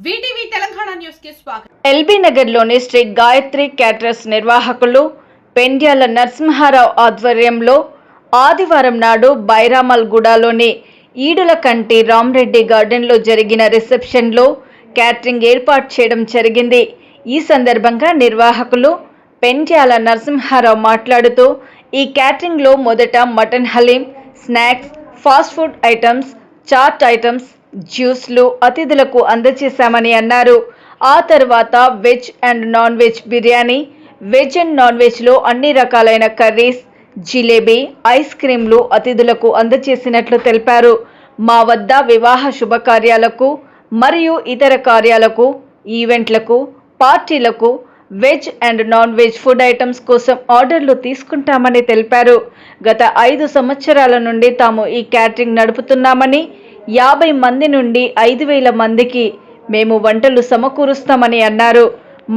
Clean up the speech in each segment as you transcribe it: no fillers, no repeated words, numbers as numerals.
VTV Telangana news కి స్వాగతం. LB నగర్లోని శ్రీ గాయత్రి క్యాటరర్స్ నిర్వాహకులు పెండ్యాల నరసింహారావు ఆధ్వర్యంలో ఆదివారం నాడు బైరామల్గూడలోని ఈడులకంటి రామరెడ్డి గార్డెన్లో జరిగిన రిసెప్షన్లో క్యాటరింగ్ ఏర్పాటు చేయడం జరిగింది. ఈ సందర్భంగా నిర్వాహకులు పెండ్యాల నరసింహారావు మాట్లాడుతూ ఈ క్యాటరింగ్లో మొదట mutton haleem, snacks, fast food items, chaat items, జ్యూస్లు అతిథులకు అందజేశామని అన్నారు. ఆ తర్వాత veg and non veg biryani, veg and non వెజ్లో అన్ని రకాలైన కర్రీస్, జిలేబీ, ఐస్ క్రీంలు అతిథులకు అందజేసినట్లు తెలిపారు. మా వద్ద వివాహ శుభకార్యాలకు మరియు ఇతర కార్యాలకు, ఈవెంట్లకు, పార్టీలకు veg and non veg food items కోసం ఆర్డర్లు తీసుకుంటామని తెలిపారు. గత 5 సంవత్సరాల నుండి తాము ఈ క్యాటరింగ్ నడుపుతున్నామని, 50 మంది నుండి 5,000 మందికి మేము వంటలు సమకూరుస్తామని అన్నారు.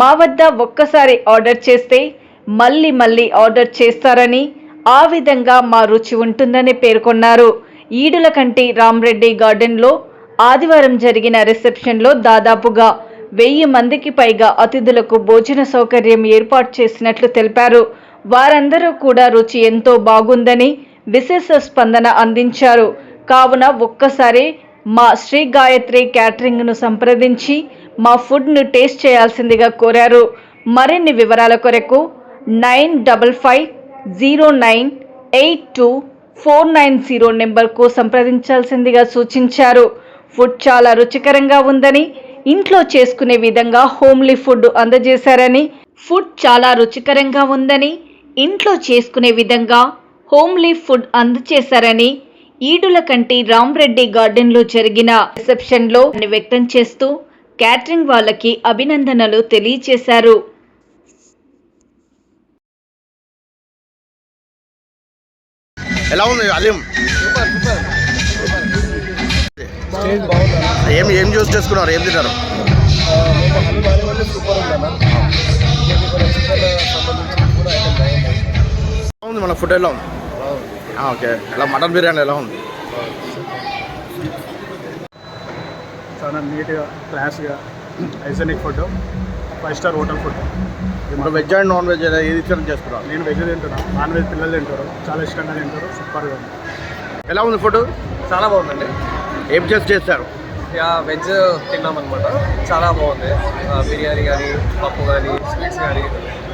మా వద్ద ఒక్కసారి ఆర్డర్ చేస్తే మళ్ళీ ఆర్డర్ చేస్తారని, ఆ విధంగా మా రుచి ఉంటుందని పేర్కొన్నారు. ఈడులకంటి రామరెడ్డి గార్డెన్లో ఆదివారం జరిగిన రిసెప్షన్లో దాదాపుగా 1000 మందికి పైగా అతిథులకు భోజన సౌకర్యం ఏర్పాటు చేసినట్లు తెలిపారు. వారందరూ కూడా రుచి ఎంతో బాగుందని విశేష స్పందన అందించారు. కావున ఒక్కసారి మా శ్రీ గాయత్రి క్యాటరింగ్ను సంప్రదించి మా ఫుడ్ను టేస్ట్ చేయాల్సిందిగా కోరారు. మరిన్ని వివరాల కొరకు 9550982490 నెంబర్కు సంప్రదించాల్సిందిగా సూచించారు. ఫుడ్ చాలా రుచికరంగా ఉందని, ఇంట్లో చేసుకునే విధంగా హోమ్లీ ఫుడ్ అందజేశారని, ఈడులకంటి రామరెడ్డి గార్డెన్లో జరిగిన రిసెప్షన్లో వ్యక్తం చేస్తూ క్యాటరింగ్ వాళ్ళకి అభినందనలు తెలియజేశారు. ఎలా ఉంది అలీం? ఏం యూస్ చేసుకున్నారు? ఏం తిన్నారు? ఉంది మన ఫుడ్ ఎలా ఉంది? ఓకే, ఎలా మటన్ బిర్యానీ ఎలా ఉంది? చాలా నీట్గా, క్లాస్గా, hygienic food, 5 star hotel food. ఇప్పుడు వెజ్ అండ్ నాన్ వెజ్ ఏది ఇష్టం చేసుకున్నాను? నేను వెజ్ తింటున్నాను, నాన్ వెజ్ పిల్లలు తింటారు, చాలా ఇష్టంగా తింటారు. సూపర్గా ఉంది. ఎలా ఉంది ఫుడ్? చాలా బాగుందండి. ఏం చేస్తారు? వెజ్ తిన్నామన్నమాట, చాలా బాగుంది. బిర్యానీ కానీ, పప్పు కానీ, స్వీట్స్ కానీ,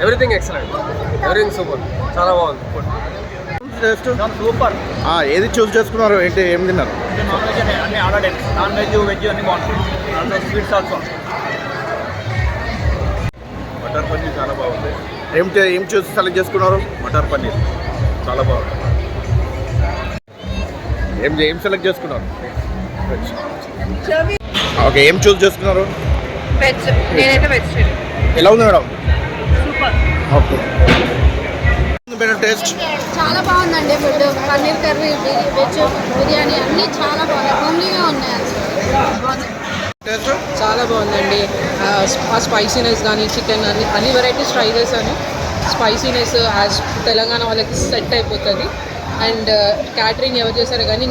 ఎవ్రీథింగ్ ఎక్సలెంట్, ఎవ్రీథింగ్ సూపర్, చాలా బాగుంది ఫుడ్. సూపర్. ఏది చూస్ చేసుకున్నారు? ఏంటి, ఏం తిన్నారు? నాన్ వెజ్ అన్ని ఆర్డర్, నాన్ వెజ్, వెజ్ అన్ని బాగుంటుంది. Sweets also. మటర్ పన్నీర్ చాలా బాగుంది. ఏం చూసి సెలెక్ట్ చేసుకున్నారు? మటర్ పన్నీర్ చాలా బాగుంది. ఏం సెలెక్ట్ చేసుకున్నారు? ఓకే, ఏం చూస్ చేసుకున్నారు? వెజ్. నేనైతే వెజిటేరియన్. ఎలా ఉంది మేడం? సూపర్. ఓకే, టేస్ట్ చాలా బాగుందండి. Food, paneer curry, veg biryani అన్నీ చాలా బాగున్నాయి, హోమ్లీగా ఉన్నాయి. చాలా బాగుందండి. ఆ స్పైసీనెస్ కానీ, చికెన్ కానీ అన్ని వెరైటీస్ ట్రై చేశాను. స్పైసీనెస్ యాజ్ తెలంగాణ వాళ్ళకి సెట్ అయిపోతుంది. అండ్ క్యాటరింగ్ ఎవరు చేశారు కానీ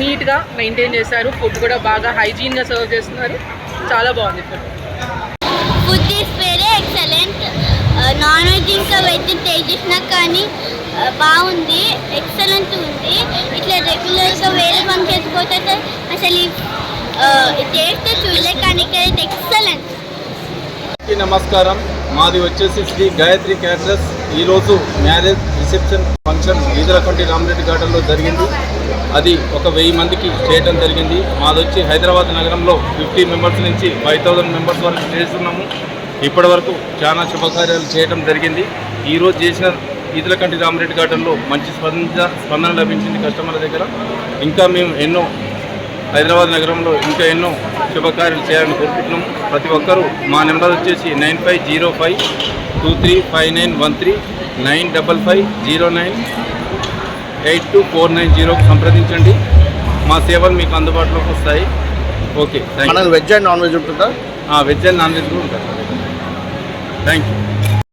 నీట్గా మెయింటైన్ చేశారు. ఫుడ్ కూడా బాగా హైజీన్గా సర్వ్ చేస్తున్నారు. చాలా బాగుంది food. Food is very excellent. Non veg ఇంకా వెజ్ టేస్ట్ చేసినా కానీ బాగుంది, ఎక్సలెంట్ ఉంది. ఇట్లా రెగ్యులర్గా వేరే ఫంక్షన్స్ పోతే అసలు ఈ టేస్ట్ చూడలే, కానీ ఇక్కడ ఎక్సలెంట్. నమస్కారం, మాది వచ్చేసి శ్రీ గాయత్రి క్యాటరర్స్. ఈరోజు marriage reception function Edulakanti Rama Reddy గార్డెన్లో జరిగింది. అది ఒక 1000 మందికి చేయడం జరిగింది. మాది వచ్చి హైదరాబాద్ నగరంలో 50 మెంబర్స్ నుంచి 5000 మెంబర్స్ వరకు చేస్తున్నాము. ఇప్పటి వరకు చాలా శుభకార్యాలు చేయడం జరిగింది. ఈరోజు చేసిన ఈదులకంటి రామరెడ్డి గార్డెన్లో మంచి స్పందన లభించింది కస్టమర్ల దగ్గర. ఇంకా మేము హైదరాబాద్ నగరంలో ఇంకా ఎన్నో శుభకార్యాలు చేయాలని కోరుకుంటున్నాము. ప్రతి ఒక్కరూ మా నెంబర్ వచ్చేసి 9505235913 9550982490 సంప్రదించండి. మా సేవలు మీకు అందుబాటులోకి వస్తాయి. Okay, veg and non veg ఉంటుందా? వెజ్ అండ్ నాన్ వెజ్ కూడా ఉంటుంది. Thank you.